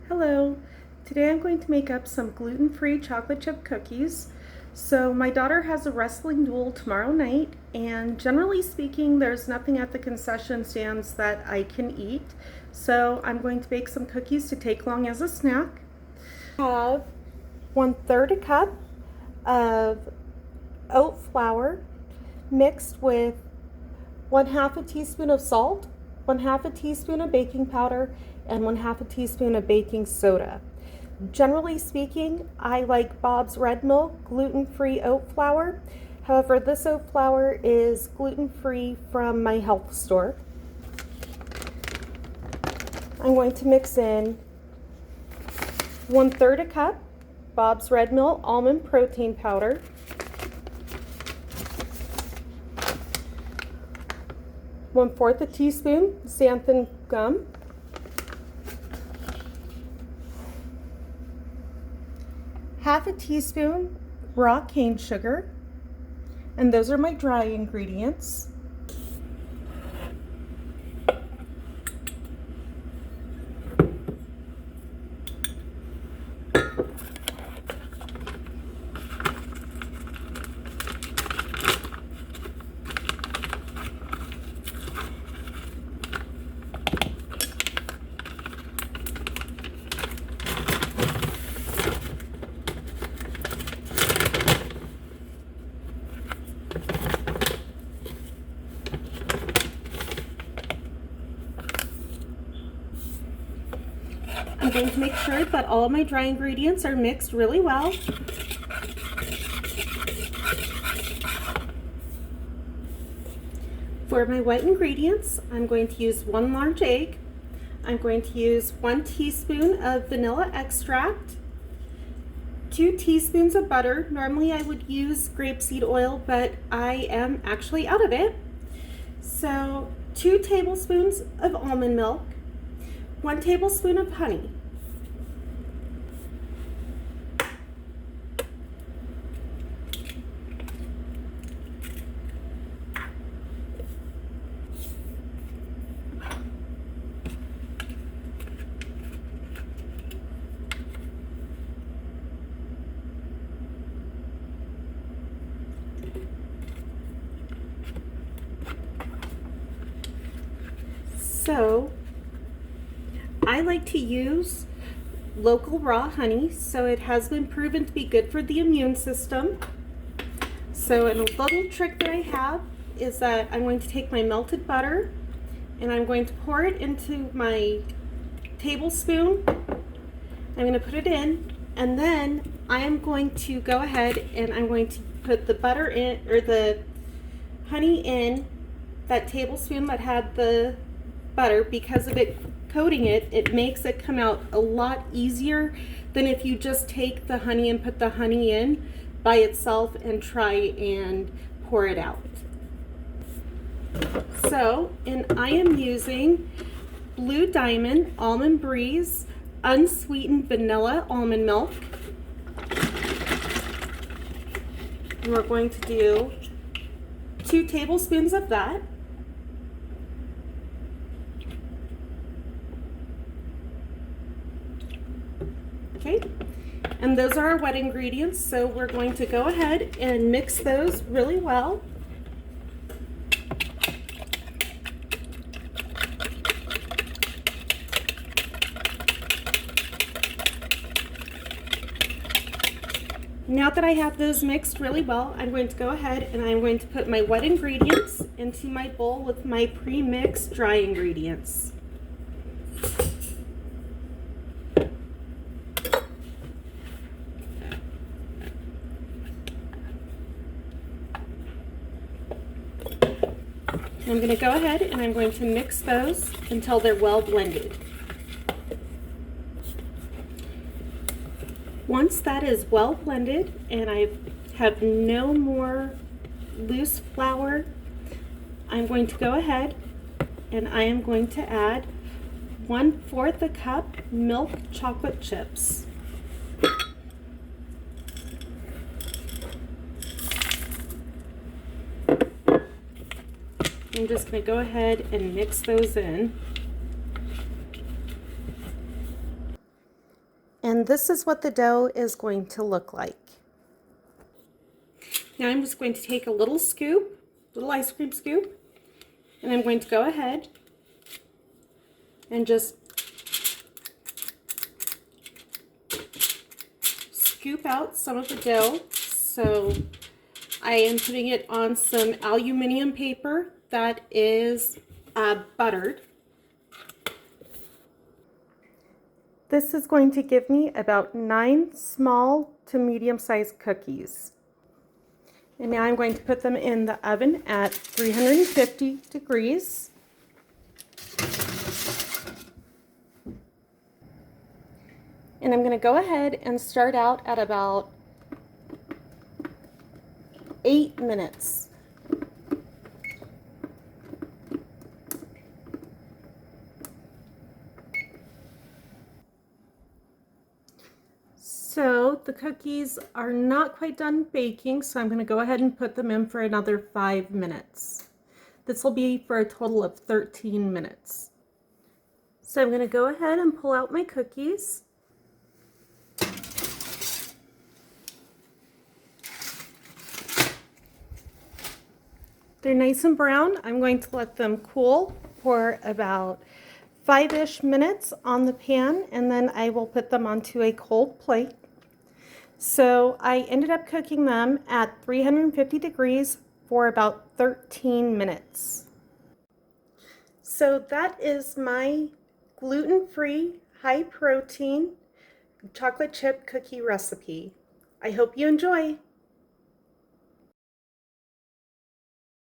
Hello, today I'm going to make up some gluten-free chocolate chip cookies. So my daughter has a wrestling duel tomorrow night, and generally speaking there's nothing at the concession stands that I can eat. So I'm going to bake some cookies to take along as a snack. I have 1/3 a cup of oat flour mixed with 1/2 a teaspoon of salt, 1/2 a teaspoon of baking powder, and 1/2 a teaspoon of baking soda. Generally speaking, I like Bob's Red Mill gluten-free oat flour. However, this oat flour is gluten-free from my health store. I'm going to mix in 1/3 a cup Bob's Red Mill almond protein powder, 1/4 a teaspoon xanthan gum, 1/2 a teaspoon raw cane sugar, and those are my dry ingredients. I'm going to make sure that all of my dry ingredients are mixed really well. For my wet ingredients, I'm going to use 1 large egg. I'm going to use 1 teaspoon of vanilla extract, 2 teaspoons of butter. Normally I would use grapeseed oil, but I am actually out of it. So 2 tablespoons of almond milk, 1 tablespoon of honey. So I like to use local raw honey, so it has been proven to be good for the immune system. So a little trick that I have is that I'm going to take my melted butter and I'm going to pour it into my tablespoon. I'm going to put it in, and then I am going to go ahead and I'm going to put the butter in, or the honey in that tablespoon that had the butter. Because of it coating it, it makes it come out a lot easier than if you just take the honey and put the honey in by itself and try and pour it out. So, and I am using Blue Diamond Almond Breeze unsweetened vanilla almond milk. And we're going to do 2 tablespoons of that. Okay, and those are our wet ingredients, so we're going to go ahead and mix those really well. Now that I have those mixed really well, I'm going to go ahead and I'm going to put my wet ingredients into my bowl with my pre-mixed dry ingredients. I'm going to go ahead and I'm going to mix those until they're well blended. Once that is well blended and I have no more loose flour, I'm going to go ahead and I am going to add 1/4 a cup milk chocolate chips. I'm just going to go ahead and mix those in. And this is what the dough is going to look like. Now I'm just going to take a little scoop, little ice cream scoop, and I'm going to go ahead and just scoop out some of the dough. So I am putting it on some aluminum paper that is buttered. This is going to give me about 9 small to medium-sized cookies. And now I'm going to put them in the oven at 350 degrees. And I'm going to go ahead and start out at about 8 minutes. So the cookies are not quite done baking, so I'm going to go ahead and put them in for another 5 minutes. This will be for a total of 13 minutes. So I'm going to go ahead and pull out my cookies. They're nice and brown. I'm going to let them cool for about 5-ish minutes on the pan, and then I will put them onto a cold plate. So I ended up cooking them at 350 degrees for about 13 minutes. So that is my gluten-free, high-protein chocolate chip cookie recipe. I hope you enjoy.